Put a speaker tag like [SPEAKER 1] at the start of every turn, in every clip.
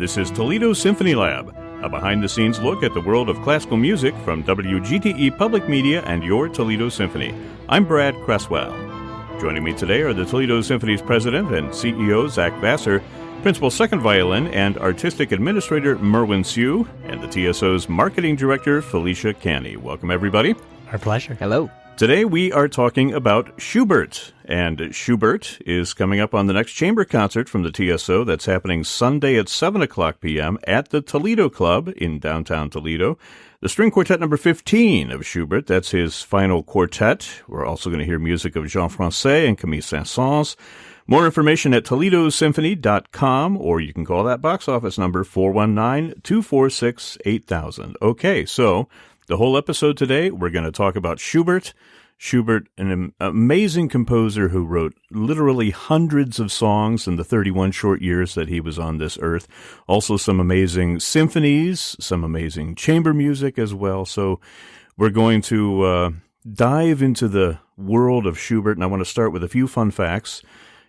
[SPEAKER 1] This is Toledo Symphony Lab, a behind-the-scenes look at the world of classical music from WGTE Public Media and your Toledo Symphony. I'm Brad Cresswell. Joining me today are the Toledo Symphony's president and CEO, Zach Vassar, principal second violin and artistic administrator, Merwin Sue, and the TSO's marketing director, Felicia Canny. Welcome, everybody.
[SPEAKER 2] Our pleasure.
[SPEAKER 3] Hello.
[SPEAKER 1] Today we are talking about Schubert, and Schubert is coming up on the next chamber concert from the TSO that's happening Sunday at 7 o'clock p.m. at the Toledo Club in downtown Toledo. The string quartet number 15 of Schubert, that's his final quartet. We're also going to hear music of Jean Francais and Camille Saint-Saëns. More information at toledosymphony.com, or you can call that box office number 419-246-8000. Okay, so the whole episode today, we're going to talk about Schubert. Schubert, an amazing composer who wrote literally hundreds of songs in the 31 short years that he was on this earth. Also some amazing symphonies, some amazing chamber music as well. So we're going to dive into the world of Schubert, and I want to start with a few fun facts.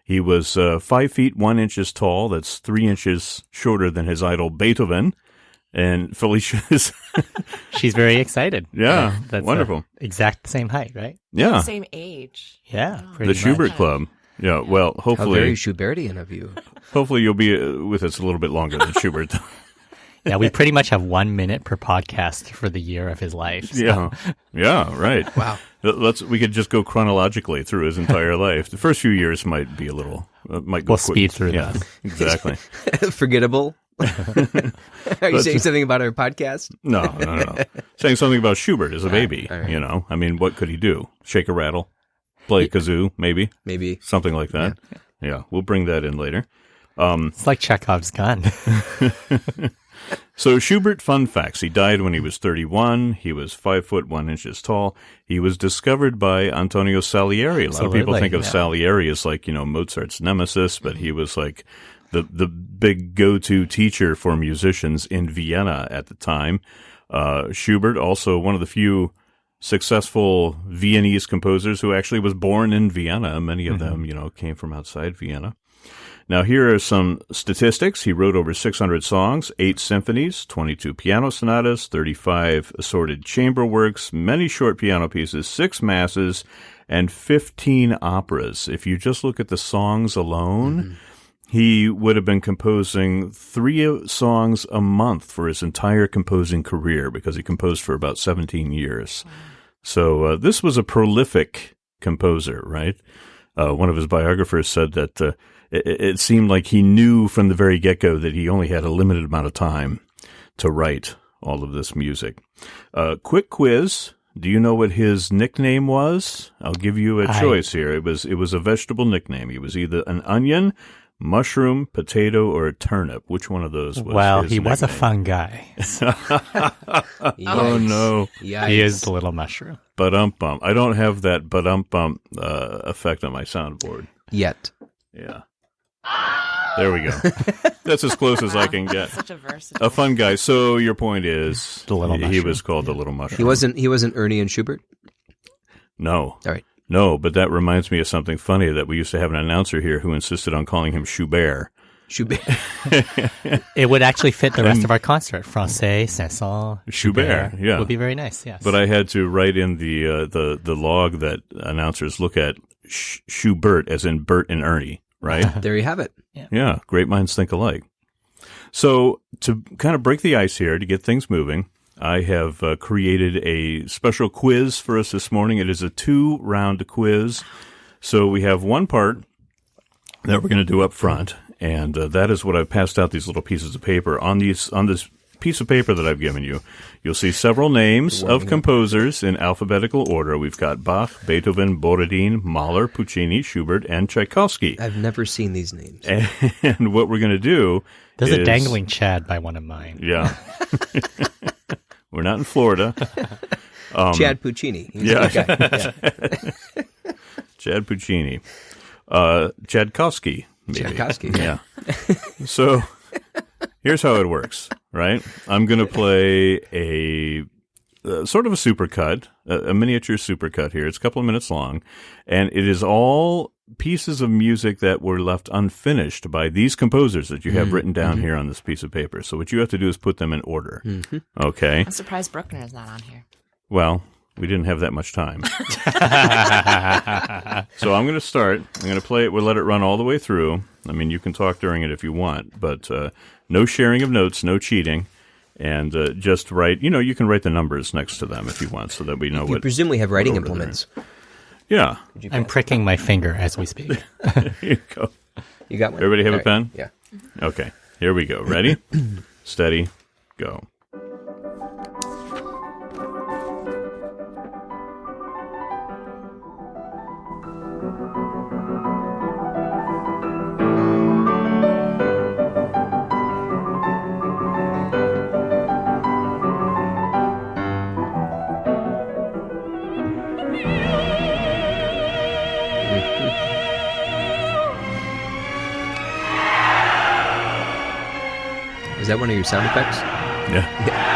[SPEAKER 1] He was 5 feet 1 inches tall. That's 3 inches shorter than his idol Beethoven. And Felicia is...
[SPEAKER 2] She's very excited.
[SPEAKER 1] Yeah,
[SPEAKER 2] that's
[SPEAKER 1] wonderful.
[SPEAKER 2] Exact same height, right?
[SPEAKER 1] Yeah.
[SPEAKER 4] Same age.
[SPEAKER 2] Yeah,
[SPEAKER 4] Oh.
[SPEAKER 2] pretty
[SPEAKER 1] The Schubert
[SPEAKER 2] much.
[SPEAKER 1] Club. Yeah, well,
[SPEAKER 3] How
[SPEAKER 1] hopefully...
[SPEAKER 3] very Schubertian of you.
[SPEAKER 1] Hopefully you'll be with us a little bit longer than Schubert.
[SPEAKER 2] Yeah, we pretty much have 1 minute per podcast for the year of his life. So.
[SPEAKER 1] Yeah, right.
[SPEAKER 3] Wow.
[SPEAKER 1] We could just go chronologically through his entire life. The first few years might be a little... might go
[SPEAKER 2] We'll
[SPEAKER 1] quick.
[SPEAKER 2] speed through
[SPEAKER 1] Yeah,
[SPEAKER 2] them.
[SPEAKER 1] exactly.
[SPEAKER 3] Forgettable. Are you saying something about our podcast?
[SPEAKER 1] No. Saying something about Schubert as a baby,
[SPEAKER 3] all right.
[SPEAKER 1] you know. I mean, what could he do? Shake a rattle? Play a kazoo, maybe?
[SPEAKER 3] Maybe.
[SPEAKER 1] Something like that. Yeah, we'll bring that in later.
[SPEAKER 2] It's like Chekhov's gun.
[SPEAKER 1] So Schubert, fun facts. He died when he was 31. He was 5 foot 1 inches tall. He was discovered by Antonio Salieri. A lot of people
[SPEAKER 2] Absolutely,
[SPEAKER 1] think of
[SPEAKER 2] yeah.
[SPEAKER 1] Salieri as like, Mozart's nemesis, but he was like the big go-to teacher for musicians in Vienna at the time. Schubert, also one of the few successful Viennese composers who actually was born in Vienna. Many of them, came from outside Vienna. Now, here are some statistics. He wrote over 600 songs, 8 symphonies, 22 piano sonatas, 35 assorted chamber works, many short piano pieces, 6 masses, and 15 operas. If you just look at the songs alone, he would have been composing 3 songs a month for his entire composing career because he composed for about 17 years. So this was a prolific composer, right? One of his biographers said that it seemed like he knew from the very get-go that he only had a limited amount of time to write all of this music. Quick quiz. Do you know what his nickname was? I'll give you a choice here. It was a vegetable nickname. He was either an onion, mushroom, potato, or a turnip. Which one of those was
[SPEAKER 2] Well,
[SPEAKER 1] his
[SPEAKER 2] he was a
[SPEAKER 1] nickname?
[SPEAKER 2] fun guy.
[SPEAKER 1] Oh, no.
[SPEAKER 3] Yikes.
[SPEAKER 2] He is the little mushroom.
[SPEAKER 1] Ba-dum-bum. I don't have that ba-dum-bum effect on my soundboard.
[SPEAKER 3] Yet.
[SPEAKER 1] Yeah. There we go. That's as close as I can get.
[SPEAKER 4] Such a versatile.
[SPEAKER 1] A fun guy. So your point is
[SPEAKER 2] The little
[SPEAKER 1] he
[SPEAKER 2] mushroom.
[SPEAKER 1] was called the little mushroom.
[SPEAKER 3] He wasn't Ernie and Schubert?
[SPEAKER 1] No.
[SPEAKER 3] All right.
[SPEAKER 1] No, but that reminds me of something funny that we used to have an announcer here who insisted on calling him Schubert.
[SPEAKER 3] Schubert.
[SPEAKER 2] It would actually fit the rest of our concert. Francais, Saint-Saëns,
[SPEAKER 1] Schubert, yeah.
[SPEAKER 2] Would be very nice, yes.
[SPEAKER 1] But I had to write in the log that announcers look at Schubert as in Bert and Ernie, right?
[SPEAKER 3] There you have it.
[SPEAKER 1] Yeah, great minds think alike. So to kind of break the ice here, to get things moving, I have created a special quiz for us this morning. It is a 2-round quiz. So we have one part that we're going to do up front, and that is what I've passed out these little pieces of paper. On this piece of paper that I've given you, you'll see several names of composers in alphabetical order. We've got Bach, Beethoven, Borodin, Mahler, Puccini, Schubert, and Tchaikovsky.
[SPEAKER 3] I've never seen these names.
[SPEAKER 1] And what we're going to do
[SPEAKER 2] There's
[SPEAKER 1] is...
[SPEAKER 2] a dangling Chad by one of mine.
[SPEAKER 1] Yeah. We're not in Florida.
[SPEAKER 3] Chad Puccini. He's a good guy. Yeah.
[SPEAKER 1] Chad Puccini. Tchaikovsky, maybe.
[SPEAKER 3] Tchaikovsky.
[SPEAKER 1] Yeah. So here's how it works, right? I'm going to play a sort of a supercut, a miniature supercut here. It's a couple of minutes long, and it is all pieces of music that were left unfinished by these composers that you have written down here on this piece of paper. So what you have to do is put them in order. Okay?
[SPEAKER 4] I'm surprised Bruckner is not on here.
[SPEAKER 1] Well, we didn't have that much time. So I'm going to start. I'm going to play it. We'll let it run all the way through. I mean, you can talk during it if you want, but no sharing of notes, no cheating. And just write, you can write the numbers next to them if you want so that we know what...
[SPEAKER 3] You presume we have writing implements.
[SPEAKER 1] Yeah.
[SPEAKER 2] I'm pricking my finger as we speak.
[SPEAKER 1] Here you go.
[SPEAKER 3] You got one?
[SPEAKER 1] Everybody have a pen?
[SPEAKER 3] Yeah.
[SPEAKER 1] Okay. Here we go. Ready? Steady. Go.
[SPEAKER 3] Is that one of your sound effects?
[SPEAKER 1] Yeah.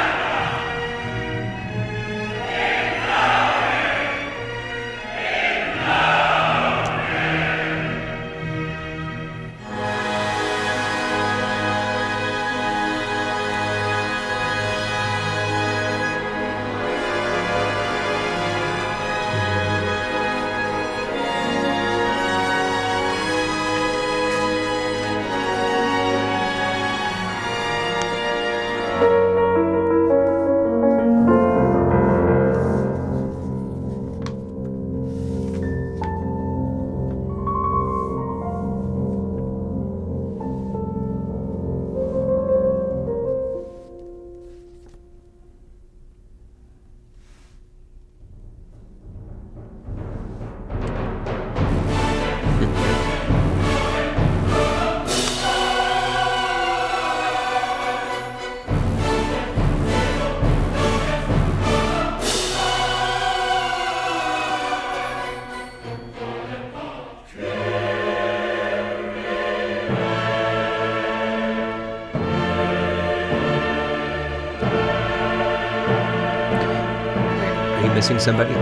[SPEAKER 3] Missing somebody?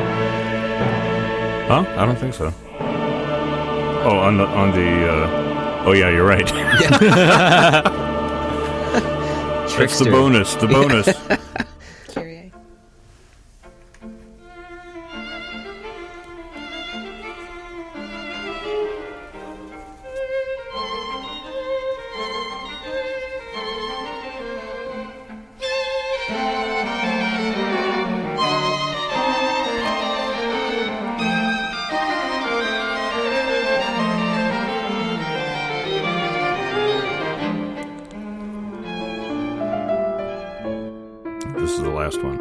[SPEAKER 1] Huh? I don't think so. Oh, on the oh yeah, you're right. That's the bonus. The bonus.
[SPEAKER 4] Kyrie.
[SPEAKER 1] This is the last one.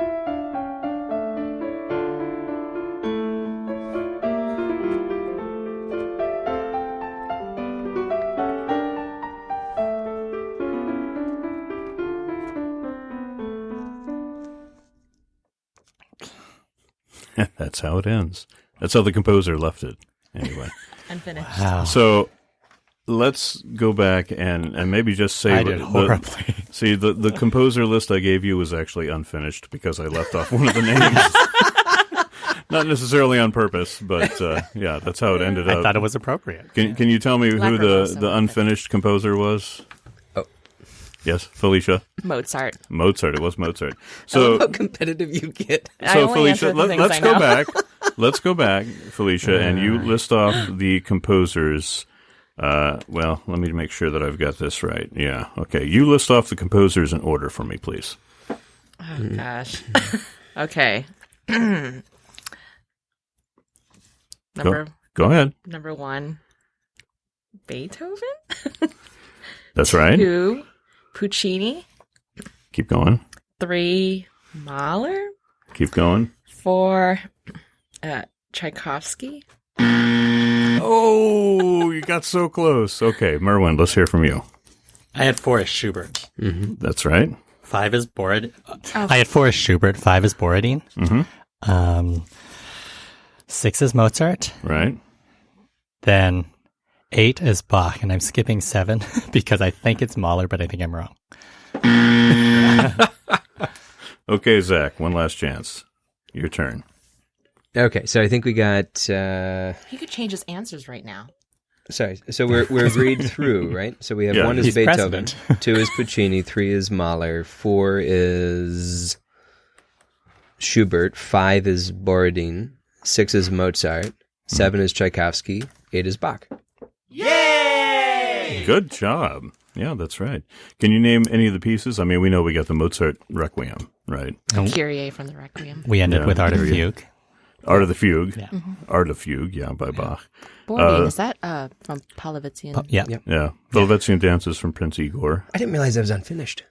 [SPEAKER 1] That's how it ends. That's how the composer left it. Anyway.
[SPEAKER 4] Unfinished.
[SPEAKER 2] Wow.
[SPEAKER 1] So let's go back and maybe just say...
[SPEAKER 2] I did horribly.
[SPEAKER 1] See, the composer list I gave you was actually unfinished because I left off one of the names. Not necessarily on purpose, but yeah, that's how it ended up.
[SPEAKER 2] I thought it was appropriate.
[SPEAKER 1] Can you tell me who
[SPEAKER 4] Leopard also
[SPEAKER 1] the unfinished composer was?
[SPEAKER 3] Oh.
[SPEAKER 1] Yes, Felicia?
[SPEAKER 4] Mozart.
[SPEAKER 1] Mozart. It was Mozart.
[SPEAKER 3] I
[SPEAKER 1] So,
[SPEAKER 3] love how competitive you get.
[SPEAKER 4] I
[SPEAKER 1] so
[SPEAKER 4] only
[SPEAKER 1] Felicia,
[SPEAKER 4] answer the things
[SPEAKER 1] let's
[SPEAKER 4] I
[SPEAKER 1] go
[SPEAKER 4] know.
[SPEAKER 1] back. Let's go back, Felicia, and you list off the composers. Well, let me make sure that I've got this right. Yeah, okay. You list off the composers in order for me, please.
[SPEAKER 4] Oh, gosh. Okay.
[SPEAKER 1] Go ahead.
[SPEAKER 4] Number 1, Beethoven.
[SPEAKER 1] That's right.
[SPEAKER 4] 2, Puccini.
[SPEAKER 1] Keep going.
[SPEAKER 4] 3, Mahler.
[SPEAKER 1] Keep going.
[SPEAKER 4] 4, Tchaikovsky.
[SPEAKER 1] Oh, you got so close. Okay, Merwin, let's hear from you.
[SPEAKER 2] I had 4 as Schubert.
[SPEAKER 1] That's right.
[SPEAKER 2] 5 is Borodin. I had 4 as Schubert. 5 is Borodin. 6 is Mozart.
[SPEAKER 1] Right.
[SPEAKER 2] Then 8 is Bach, and I'm skipping 7 because I think it's Mahler, but I think I'm wrong.
[SPEAKER 1] Okay, Zach, one last chance. Your turn.
[SPEAKER 3] Okay, so I think we got...
[SPEAKER 4] He could change his answers right now.
[SPEAKER 3] Sorry. So we're agreed through, right? So we have
[SPEAKER 1] Yeah.
[SPEAKER 3] 1 is
[SPEAKER 2] He's
[SPEAKER 3] Beethoven,
[SPEAKER 2] president.
[SPEAKER 3] 2 is Puccini, 3 is Mahler, 4 is Schubert, 5 is Borodin, 6 is Mozart, 7 is Tchaikovsky, 8 is Bach.
[SPEAKER 1] Good job. Yeah, that's right. Can you name any of the pieces? I mean, we know we got the Mozart Requiem, right?
[SPEAKER 4] Kyrie from the Requiem.
[SPEAKER 2] We ended
[SPEAKER 1] Yeah,
[SPEAKER 2] with Art of
[SPEAKER 1] there you
[SPEAKER 2] Fugue.
[SPEAKER 1] Art of the Fugue.
[SPEAKER 2] Yeah.
[SPEAKER 1] Art of Fugue, yeah, by Bach.
[SPEAKER 4] Borodin, is that from Palavitsian?
[SPEAKER 2] Yeah.
[SPEAKER 3] Yep.
[SPEAKER 1] Yeah. Velvetsian Dances from Prince Igor.
[SPEAKER 3] I didn't realize that was unfinished.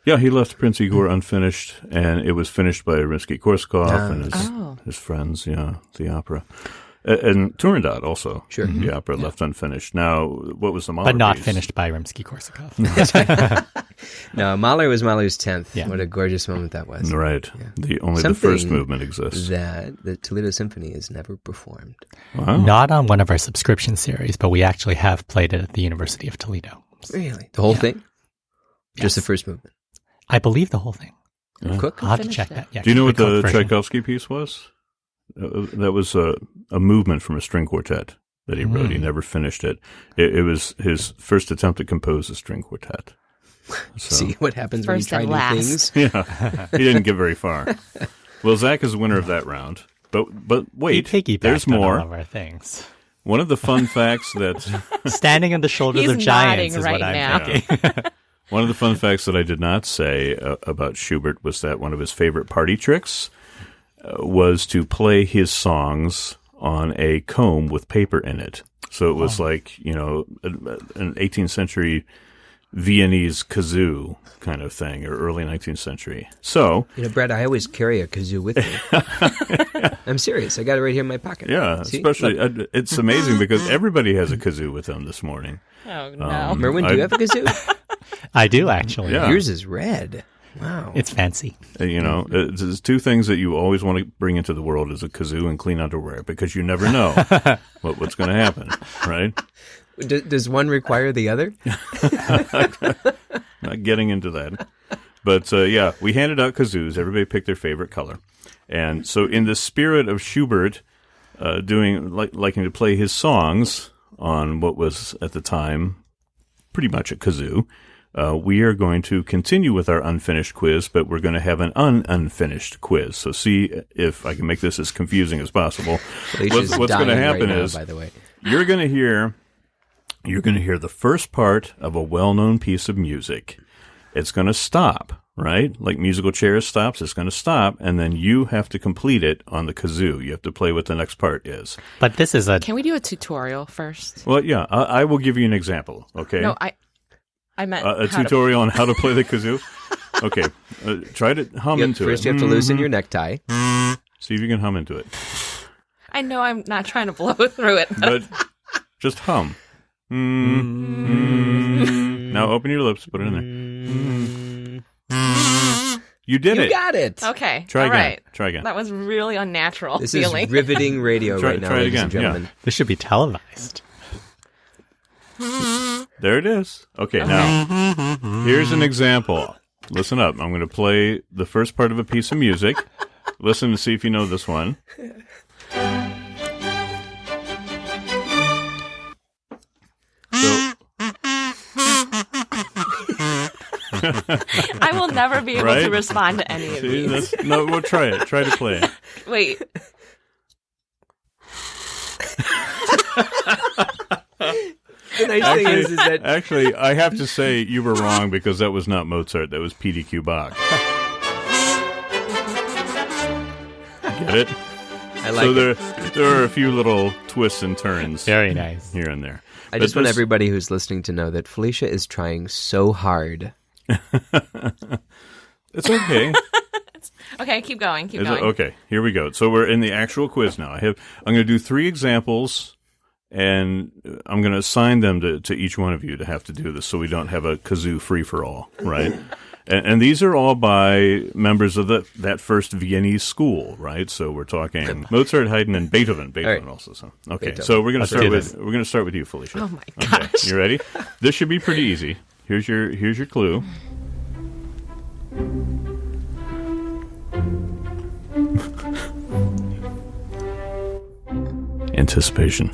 [SPEAKER 1] Yeah, he left Prince Igor unfinished, and it was finished by Rimsky-Korsakov and his friends, the opera. And Turandot also,
[SPEAKER 3] Sure.
[SPEAKER 1] the opera left unfinished. Now, what was the Mahler
[SPEAKER 2] But not
[SPEAKER 1] piece?
[SPEAKER 2] finished by Rimsky-Korsakov.
[SPEAKER 3] No, Mahler was Mahler's 10th.
[SPEAKER 2] Yeah.
[SPEAKER 3] What a gorgeous moment that was.
[SPEAKER 1] Right. The
[SPEAKER 3] Something
[SPEAKER 1] first movement exists.
[SPEAKER 3] That the Toledo Symphony is never performed.
[SPEAKER 1] Wow.
[SPEAKER 2] Not on one of our subscription series, but we actually have played it at the University of Toledo.
[SPEAKER 3] Really? The whole thing? Just
[SPEAKER 2] Yes.
[SPEAKER 3] the first movement?
[SPEAKER 2] I believe the whole thing.
[SPEAKER 3] Cook?
[SPEAKER 2] I'll have to
[SPEAKER 4] finished
[SPEAKER 2] check
[SPEAKER 4] it?
[SPEAKER 2] that. Yeah,
[SPEAKER 1] Do you know what the
[SPEAKER 2] version.
[SPEAKER 1] Tchaikovsky piece was? That was a movement from a string quartet that he wrote. He never finished it. It was his first attempt to compose a string quartet. So,
[SPEAKER 3] See what happens
[SPEAKER 4] First
[SPEAKER 3] when
[SPEAKER 4] and
[SPEAKER 3] you try new
[SPEAKER 4] last.
[SPEAKER 3] things?
[SPEAKER 1] yeah, he didn't get very far. Well, Zach is the winner of that round. But
[SPEAKER 2] He
[SPEAKER 1] wait,
[SPEAKER 2] piggybacked
[SPEAKER 1] there's
[SPEAKER 2] on all
[SPEAKER 1] more.
[SPEAKER 2] of our things.
[SPEAKER 1] One of the fun facts that
[SPEAKER 2] Standing on the shoulders
[SPEAKER 4] He's
[SPEAKER 2] of giants
[SPEAKER 4] nodding
[SPEAKER 2] is
[SPEAKER 4] right
[SPEAKER 2] what I'm
[SPEAKER 4] now.
[SPEAKER 2] thinking.
[SPEAKER 1] one of the fun facts that I did not say about Schubert was that one of his favorite party tricks was to play his songs on a comb with paper in it. So it was like, an 18th century Viennese kazoo kind of thing, or early 19th century. So,
[SPEAKER 3] Brad, I always carry a kazoo with me. I'm serious. I got it right here in my pocket.
[SPEAKER 1] yeah,
[SPEAKER 3] See?
[SPEAKER 1] especially,
[SPEAKER 3] Look.
[SPEAKER 1] it's amazing because everybody has a kazoo with them this morning.
[SPEAKER 4] Oh, no.
[SPEAKER 3] Merwin, do you have a kazoo?
[SPEAKER 2] I do, actually.
[SPEAKER 1] Yeah.
[SPEAKER 3] Yours is red. Wow.
[SPEAKER 2] It's fancy.
[SPEAKER 1] There's two things that you always want to bring into the world is a kazoo and clean underwear because you never know what's going to happen, right?
[SPEAKER 3] Does one require the other?
[SPEAKER 1] Not getting into that. But, we handed out kazoos. Everybody picked their favorite color. And so in the spirit of Schubert liking to play his songs on what was at the time pretty much a kazoo, we are going to continue with our unfinished quiz, but we're going to have an unfinished quiz. So see if I can make this as confusing as possible.
[SPEAKER 3] Felicia's
[SPEAKER 1] What's going to
[SPEAKER 3] dying
[SPEAKER 1] happen
[SPEAKER 3] right now,
[SPEAKER 1] is
[SPEAKER 3] by the way.
[SPEAKER 1] you're going to hear the first part of a well-known piece of music. It's going to stop, right? Like musical chairs stops, it's going to stop, and then you have to complete it on the kazoo. You have to play what the next part is.
[SPEAKER 2] But this is a...
[SPEAKER 4] Can we do a tutorial first?
[SPEAKER 1] Well, yeah, I will give you an example, okay?
[SPEAKER 4] No, I meant
[SPEAKER 1] A
[SPEAKER 4] how to-
[SPEAKER 1] tutorial on how to play the kazoo? Okay, try to hum into
[SPEAKER 3] First,
[SPEAKER 1] it.
[SPEAKER 3] you have to loosen your necktie.
[SPEAKER 1] See if you can hum into it.
[SPEAKER 4] I know I'm not trying to blow through it.
[SPEAKER 1] But just hum. Now open your lips, put it in there. You did
[SPEAKER 3] You
[SPEAKER 1] it.
[SPEAKER 3] got it.
[SPEAKER 4] Okay.
[SPEAKER 1] Try
[SPEAKER 4] all
[SPEAKER 1] again.
[SPEAKER 4] right.
[SPEAKER 1] Try again.
[SPEAKER 4] That was really unnatural
[SPEAKER 3] This
[SPEAKER 4] feeling.
[SPEAKER 3] is riveting radio
[SPEAKER 1] Try-
[SPEAKER 3] right now,
[SPEAKER 1] try it
[SPEAKER 3] ladies and
[SPEAKER 1] again, yeah.
[SPEAKER 3] gentlemen.
[SPEAKER 2] This should be televised.
[SPEAKER 1] There it is. Okay, now, here's an example. Listen up. I'm going to play the first part of a piece of music. Listen to see if you know this one. So,
[SPEAKER 4] I will never be able
[SPEAKER 1] Right?
[SPEAKER 4] to respond to any of
[SPEAKER 1] see,
[SPEAKER 4] these.
[SPEAKER 1] we'll try it. Try to play it.
[SPEAKER 4] Wait.
[SPEAKER 3] The nice thing is that
[SPEAKER 1] Actually, I have to say you were wrong because that was not Mozart. That was PDQ Bach. Get it?
[SPEAKER 3] I like
[SPEAKER 1] So
[SPEAKER 3] it.
[SPEAKER 1] there are a few little twists and turns
[SPEAKER 2] Very nice.
[SPEAKER 1] here and there.
[SPEAKER 3] I
[SPEAKER 1] But
[SPEAKER 3] just want
[SPEAKER 1] this-
[SPEAKER 3] everybody who's listening to know that Felicia is trying so hard.
[SPEAKER 1] It's okay.
[SPEAKER 4] Okay, keep going. Keep
[SPEAKER 1] Is it-
[SPEAKER 4] going.
[SPEAKER 1] okay, here we go. So we're in the actual quiz now. I'm going to do 3 examples, and I'm going to assign them to each one of you to have to do this, so we don't have a kazoo free-for-all, right? And these are all by members of that first Viennese school, right? So we're talking Mozart, Haydn, and Beethoven. Beethoven
[SPEAKER 3] right.
[SPEAKER 1] also. So. Okay,
[SPEAKER 3] Beethoven.
[SPEAKER 1] so we're going
[SPEAKER 2] do
[SPEAKER 1] to start with you, Felicia.
[SPEAKER 4] Oh my
[SPEAKER 1] Okay,
[SPEAKER 4] gosh.
[SPEAKER 1] you ready? This should be pretty easy. Here's your clue. Anticipation.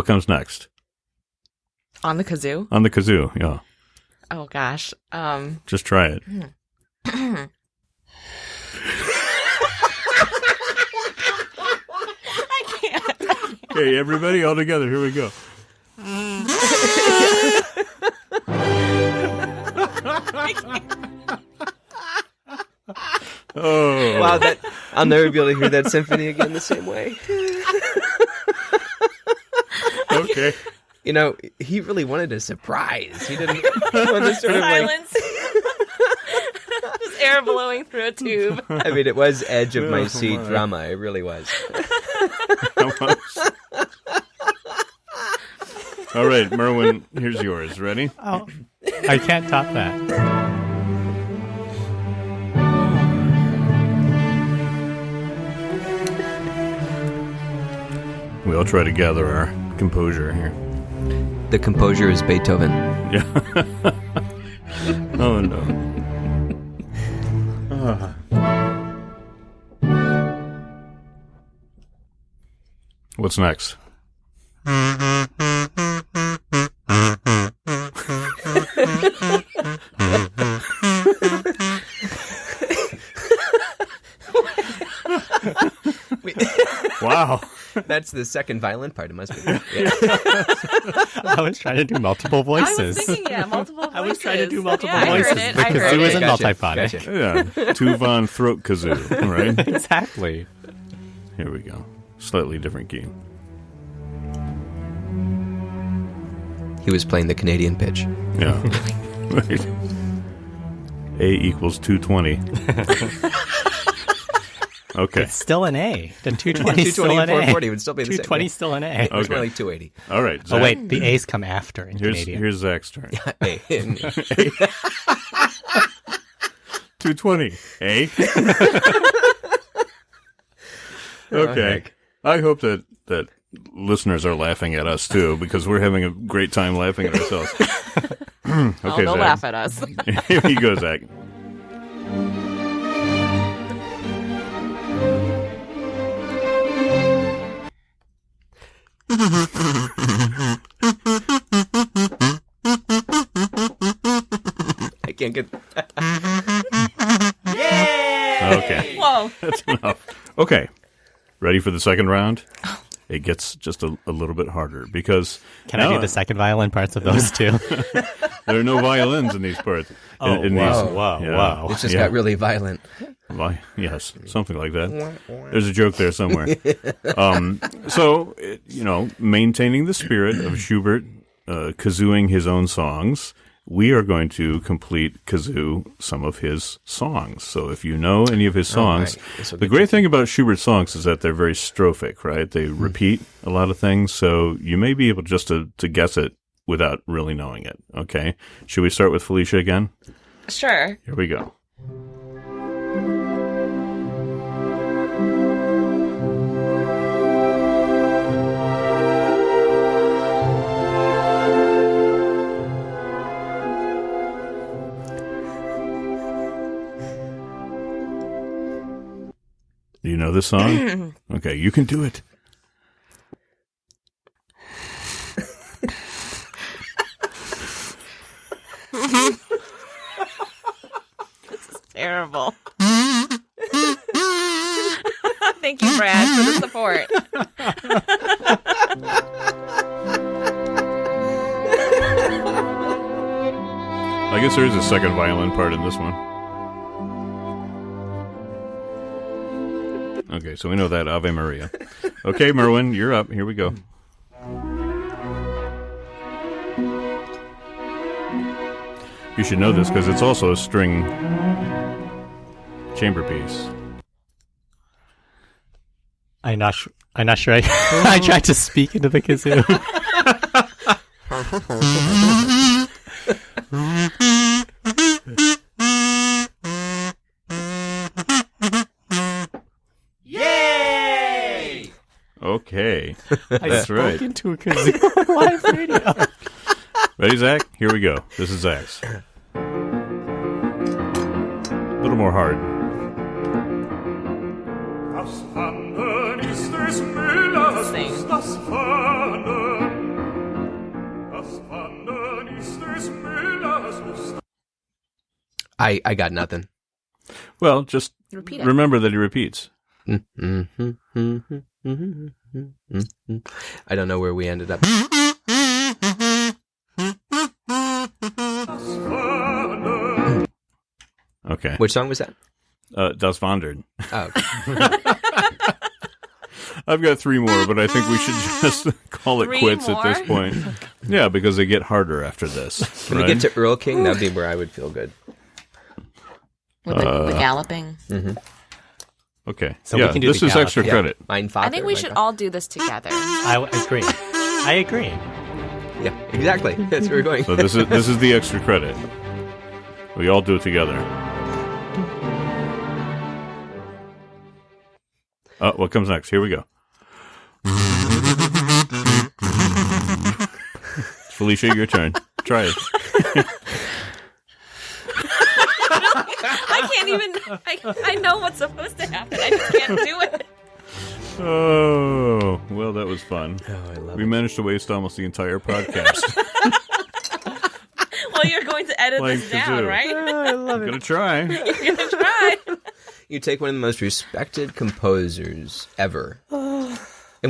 [SPEAKER 1] comes next?
[SPEAKER 4] On the kazoo?
[SPEAKER 1] On the kazoo, yeah.
[SPEAKER 4] Oh, gosh.
[SPEAKER 1] Just try it.
[SPEAKER 4] I can't.
[SPEAKER 1] Okay, everybody, all together. Here we go. Oh.
[SPEAKER 3] Wow, I'll never be able to hear that symphony again the same way.
[SPEAKER 1] Okay.
[SPEAKER 3] You know, he really wanted a surprise. He didn't want to sort of like...
[SPEAKER 4] Silence. Just air blowing through a tube.
[SPEAKER 3] I mean, it was edge of my seat drama. It really was.
[SPEAKER 1] All right, Merwin, here's yours. Ready?
[SPEAKER 2] Oh, I can't top that.
[SPEAKER 1] We all try to gather our composure here.
[SPEAKER 3] The composure is Beethoven.
[SPEAKER 1] Yeah. Oh, no. What's next? Wow.
[SPEAKER 3] That's the second violin part. It must be. Yeah.
[SPEAKER 2] I was trying to do multiple
[SPEAKER 4] I was
[SPEAKER 2] voices.
[SPEAKER 4] thinking, multiple voices.
[SPEAKER 2] I was trying to do multiple
[SPEAKER 4] yeah,
[SPEAKER 2] voices.
[SPEAKER 4] I heard it.
[SPEAKER 2] The
[SPEAKER 4] I heard
[SPEAKER 2] kazoo
[SPEAKER 4] it.
[SPEAKER 2] isn't
[SPEAKER 3] Gotcha,
[SPEAKER 2] multiphonic.
[SPEAKER 3] gotcha.
[SPEAKER 1] Yeah. Tuvan throat kazoo, right?
[SPEAKER 2] Exactly.
[SPEAKER 1] Here we go. Slightly different key.
[SPEAKER 3] He was playing the Canadian pitch.
[SPEAKER 1] Yeah. Right. A equals 220. Okay.
[SPEAKER 2] It's still an A. The 220 is still
[SPEAKER 3] 220
[SPEAKER 2] an
[SPEAKER 3] and
[SPEAKER 2] A.
[SPEAKER 3] 440 would still be the same.
[SPEAKER 2] 220 is still an A.
[SPEAKER 3] It was
[SPEAKER 1] Okay.
[SPEAKER 3] more like 280.
[SPEAKER 1] All right.
[SPEAKER 2] Oh,
[SPEAKER 1] Zach,
[SPEAKER 2] wait. The A's come after in Canadian.
[SPEAKER 1] Here's Zach's turn.
[SPEAKER 3] Hey,
[SPEAKER 1] 220. Eh? Okay.
[SPEAKER 3] heck.
[SPEAKER 1] I hope that listeners are laughing at us too, because we're having a great time laughing at ourselves. Okay,
[SPEAKER 4] They'll
[SPEAKER 1] Zach.
[SPEAKER 4] laugh at us.
[SPEAKER 1] Here you go, Zach.
[SPEAKER 3] I can't get...
[SPEAKER 1] Okay.
[SPEAKER 4] Whoa.
[SPEAKER 1] That's enough. Okay. Ready for the second round? It gets just a little bit harder because
[SPEAKER 2] Can I do the second violin parts of those two?
[SPEAKER 1] there are no violins in these parts. In
[SPEAKER 2] wow,
[SPEAKER 1] these,
[SPEAKER 2] wow,
[SPEAKER 1] yeah.
[SPEAKER 2] wow.
[SPEAKER 3] It just got really violent.
[SPEAKER 1] Yes, something like that. There's a joke there somewhere. So, maintaining the spirit of Schubert kazooing his own songs, we are going to complete kazoo some of his songs. So if you know any of his songs, the great thing about Schubert's songs is that they're very strophic, right? They repeat a lot of things, so you may be able just to guess it without really knowing it, okay? Should we start with Felicia again?
[SPEAKER 4] Sure.
[SPEAKER 1] Here we go. Do you know this song? Okay, you can do it.
[SPEAKER 4] Terrible. Thank you, Brad, for the support.
[SPEAKER 1] I guess there is a second violin part in this one. Okay, so we know that Ave Maria. Okay, Merwin, you're up. Here we go. You should know this because it's also a string chamber piece.
[SPEAKER 2] I'm not sure. I tried to speak into the kazoo.
[SPEAKER 1] Okay,
[SPEAKER 2] I
[SPEAKER 1] that's
[SPEAKER 2] spoke
[SPEAKER 1] right.
[SPEAKER 2] into a kazoo on live radio.
[SPEAKER 1] Ready, Zach? Here we go. This is Zach's. A little more hard.
[SPEAKER 4] Sing.
[SPEAKER 3] I got nothing.
[SPEAKER 1] Well, just
[SPEAKER 4] Repeat it.
[SPEAKER 1] remember that he repeats.
[SPEAKER 3] I don't know where we ended up.
[SPEAKER 1] Okay.
[SPEAKER 3] Which song was that?
[SPEAKER 1] Das Wandern.
[SPEAKER 3] Oh,
[SPEAKER 1] I've got 3 more, but I think we should just call it
[SPEAKER 4] 3
[SPEAKER 1] quits
[SPEAKER 4] more?
[SPEAKER 1] at this point. Yeah, because they get harder after this.
[SPEAKER 3] can we get to Earl King? That'd be where I would feel good.
[SPEAKER 4] With the galloping.
[SPEAKER 1] Okay.
[SPEAKER 2] So we can do
[SPEAKER 1] this
[SPEAKER 2] the
[SPEAKER 1] is extra
[SPEAKER 3] Yeah.
[SPEAKER 1] credit.
[SPEAKER 3] Mein
[SPEAKER 4] I think we
[SPEAKER 3] Vater,
[SPEAKER 4] should
[SPEAKER 3] mein
[SPEAKER 4] all do this together.
[SPEAKER 2] I agree. I agree.
[SPEAKER 3] Vater. Yeah, exactly. That's where we're going.
[SPEAKER 1] So this is the extra credit. We all do it together. Oh, what comes next? Here we go. Felicia, your turn. Try it.
[SPEAKER 4] I can't even. I know what's supposed to happen. I just can't do it.
[SPEAKER 1] Oh, well, that was fun.
[SPEAKER 3] Oh, I love
[SPEAKER 1] We
[SPEAKER 3] it.
[SPEAKER 1] managed to waste almost the entire podcast.
[SPEAKER 4] Well, you're going to edit
[SPEAKER 1] Like
[SPEAKER 4] this down,
[SPEAKER 1] kazoo.
[SPEAKER 4] right?
[SPEAKER 1] I'm going to try.
[SPEAKER 4] You're going to try.
[SPEAKER 3] You take one of the most respected composers ever, and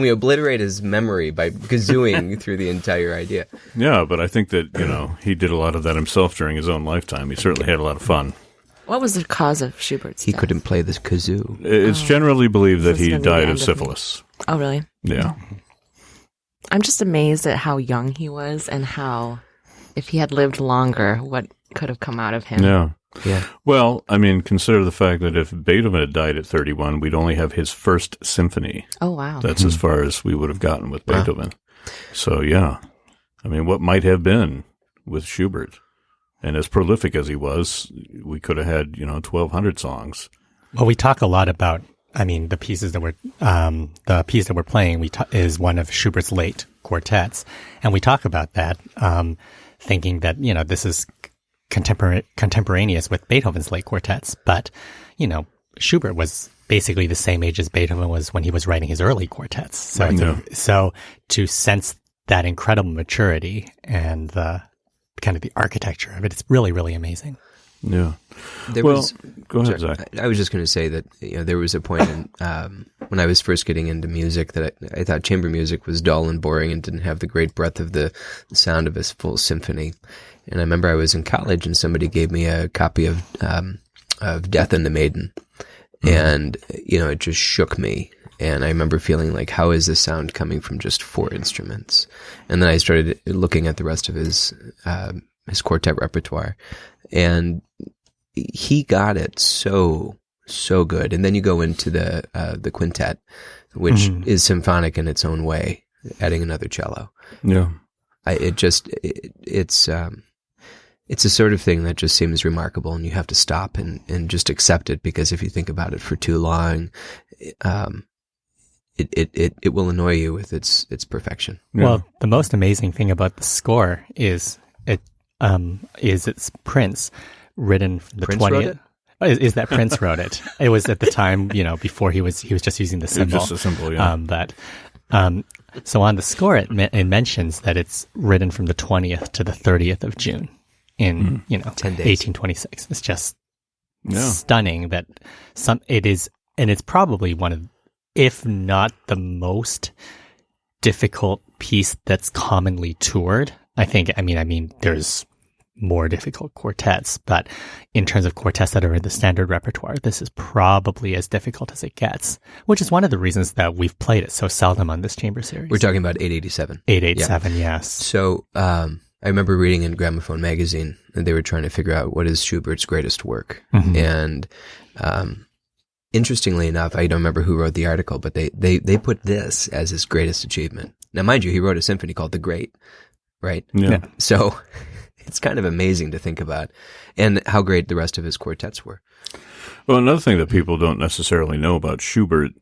[SPEAKER 3] we obliterate his memory by kazooing through the entire idea.
[SPEAKER 1] Yeah, but I think that, he did a lot of that himself during his own lifetime. He certainly had a lot of fun.
[SPEAKER 4] What was the cause of Schubert's
[SPEAKER 3] He
[SPEAKER 4] death?
[SPEAKER 3] couldn't play the kazoo.
[SPEAKER 1] It's generally believed that
[SPEAKER 4] This is
[SPEAKER 1] he
[SPEAKER 4] gonna be the
[SPEAKER 1] died
[SPEAKER 4] end
[SPEAKER 1] of
[SPEAKER 4] of me.
[SPEAKER 1] syphilis.
[SPEAKER 4] Oh, really?
[SPEAKER 1] Yeah.
[SPEAKER 4] I'm just amazed at how young he was and how, if he had lived longer, what could have come out of him.
[SPEAKER 1] Yeah.
[SPEAKER 3] Yeah.
[SPEAKER 1] Well, I mean, consider the fact that if Beethoven had died at 31, we'd only have his first symphony.
[SPEAKER 4] Oh, wow.
[SPEAKER 1] That's as far as we would have gotten with Beethoven. So, yeah. I mean, what might have been with Schubert? And as prolific as he was, we could have had, 1,200 songs.
[SPEAKER 2] Well, we talk a lot about, the pieces that the piece that we're playing is one of Schubert's late quartets. And we talk about that, thinking that, this is contemporaneous with Beethoven's late quartets. But, Schubert was basically the same age as Beethoven was when he was writing his early quartets. So,
[SPEAKER 1] Right.
[SPEAKER 2] So to sense that incredible maturity and the kind of the architecture of it, it's really, really amazing.
[SPEAKER 1] Yeah.
[SPEAKER 3] There
[SPEAKER 1] Well,
[SPEAKER 3] was,
[SPEAKER 1] go ahead,
[SPEAKER 3] sorry,
[SPEAKER 1] Zach.
[SPEAKER 3] I was just going to say that there was a point in, when I was first getting into music that I thought chamber music was dull and boring and didn't have the great breadth of the sound of a full symphony. And I remember I was in college and somebody gave me a copy of Death and the Maiden, and it just shook me. And I remember feeling like, how is this sound coming from just 4 instruments? And then I started looking at the rest of his quartet repertoire, and he got it so good. And then you go into the quintet, which is symphonic in its own way, adding another cello.
[SPEAKER 1] Yeah.
[SPEAKER 3] It's a sort of thing that just seems remarkable, and you have to stop and just accept it, because if you think about it for too long, it will annoy you with its perfection.
[SPEAKER 1] Yeah.
[SPEAKER 2] Well, the most amazing thing about the score is it's Prince, written from the
[SPEAKER 3] Prince wrote
[SPEAKER 2] 20th. Is that Prince wrote it? It was at the time, before he was just using the symbol.
[SPEAKER 1] Just a symbol, yeah.
[SPEAKER 2] So on the score, it mentions that it's written from the 20th to the 30th of June in
[SPEAKER 3] 10 days.
[SPEAKER 2] 1826. It's just
[SPEAKER 1] Yeah.
[SPEAKER 2] stunning that it is, and it's probably one of, if not the most difficult piece that's commonly toured. I mean, there's more difficult quartets, but in terms of quartets that are in the standard repertoire, this is probably as difficult as it gets, which is one of the reasons that we've played it so seldom on this chamber series.
[SPEAKER 3] We're talking about 887.
[SPEAKER 2] 887, yes.
[SPEAKER 3] So I remember reading in Gramophone magazine that they were trying to figure out what is Schubert's greatest work. And interestingly enough, I don't remember who wrote the article, but they put this as his greatest achievement. Now, mind you, he wrote a symphony called The Great, right?
[SPEAKER 1] Yeah.
[SPEAKER 3] So it's kind of amazing to think about, and how great the rest of his quartets were.
[SPEAKER 1] Well, another thing that people don't necessarily know about Schubert,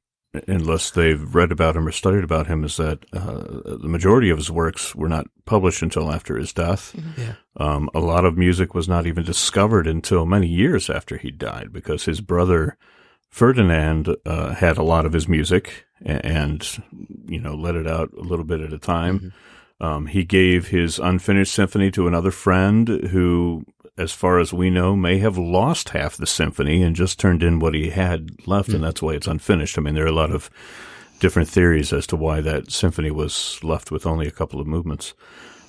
[SPEAKER 1] unless they've read about him or studied about him, is that the majority of his works were not published until after his death.
[SPEAKER 3] Yeah.
[SPEAKER 1] A lot of music was not even discovered until many years after he died, because his brother Ferdinand had a lot of his music and let it out a little bit at a time. He gave his unfinished symphony to another friend who, as far as we know, may have lost half the symphony and just turned in what he had left, and that's why it's unfinished. I mean, there are a lot of different theories as to why that symphony was left with only a couple of movements.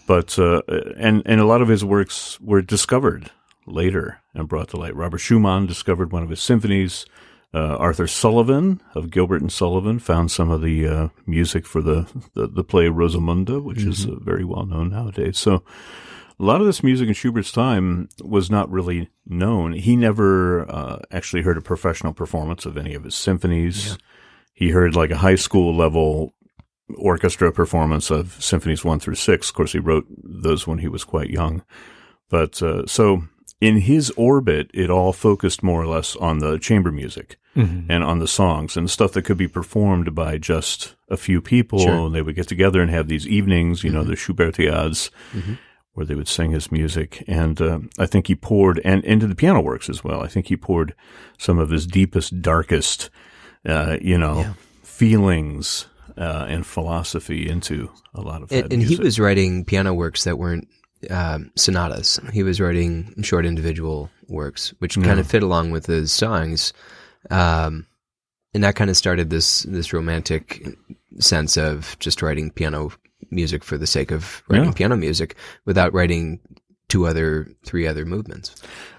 [SPEAKER 1] But and a lot of his works were discovered later and brought to light. Robert Schumann discovered one of his symphonies. Arthur Sullivan of Gilbert and Sullivan found some of the music for the play Rosamunde, which is very well known nowadays. So a lot of this music in Schubert's time was not really known. He never actually heard a professional performance of any of his symphonies. Yeah. He heard like a high school level orchestra performance of symphonies 1 through 6. Of course, he wrote those when he was quite young. But so in his orbit, it all focused more or less on the chamber music and on the songs and stuff that could be performed by just a few people. Sure. And they would get together and have these evenings, you know, the Schubertiades, where they would sing his music. And I think he poured, and into the piano works as well, I think he poured some of his deepest, darkest, feelings and philosophy into a lot of that
[SPEAKER 3] and
[SPEAKER 1] music.
[SPEAKER 3] He was writing piano works that weren't sonatas. He was writing short individual works, which kind of fit along with his songs. And that kind of started this romantic sense of just writing piano music for the sake of writing piano music without writing three other movements.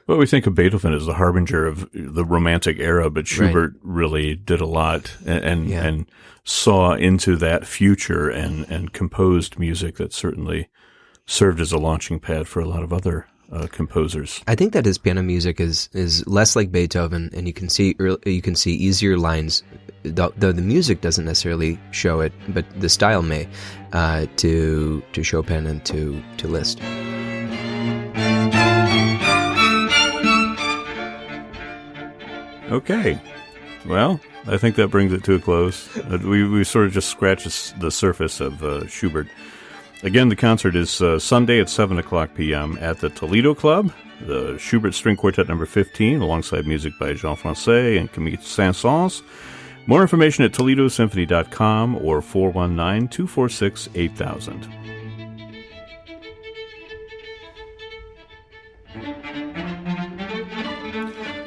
[SPEAKER 1] Well, we think of Beethoven as the harbinger of the Romantic era, but Schubert really did a lot and saw into that future and composed music that certainly served as a launching pad for a lot of other composers.
[SPEAKER 3] I think that his piano music is less like Beethoven, and you can see easier lines, though the music doesn't necessarily show it, but the style may, to Chopin and to Liszt.
[SPEAKER 1] Okay. Well, I think that brings it to a close. We sort of just scratched the surface of Schubert. Again, the concert is Sunday at 7 o'clock p.m. at the Toledo Club, the Schubert String Quartet No. 15, alongside music by Jean Francais and Camille Saint-Saëns. More information at toledosymphony.com or 419-246-8000.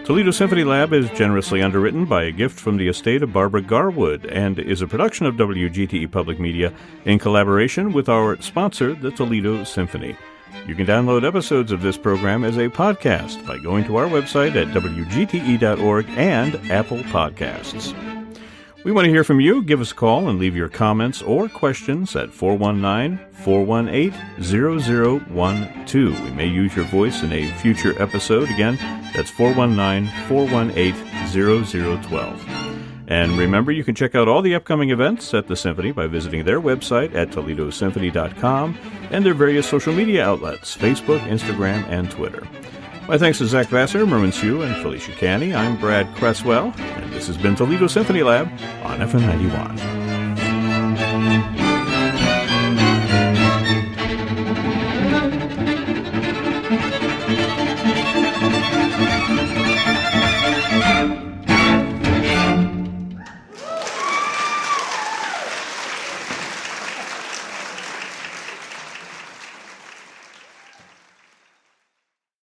[SPEAKER 1] Toledo Symphony Lab is generously underwritten by a gift from the estate of Barbara Garwood and is a production of WGTE Public Media in collaboration with our sponsor, the Toledo Symphony. You can download episodes of this program as a podcast by going to our website at wgte.org and Apple Podcasts. We want to hear from you. Give us a call and leave your comments or questions at 419-418-0012. We may use your voice in a future episode. Again, that's 419-418-0012. And remember, you can check out all the upcoming events at the Symphony by visiting their website at toledosymphony.com and their various social media outlets, Facebook, Instagram, and Twitter. My thanks to Zach Vassar, Merwin Siu, and Felicia Canny. I'm Brad Cresswell, and this has been Toledo Symphony Lab on FM 91.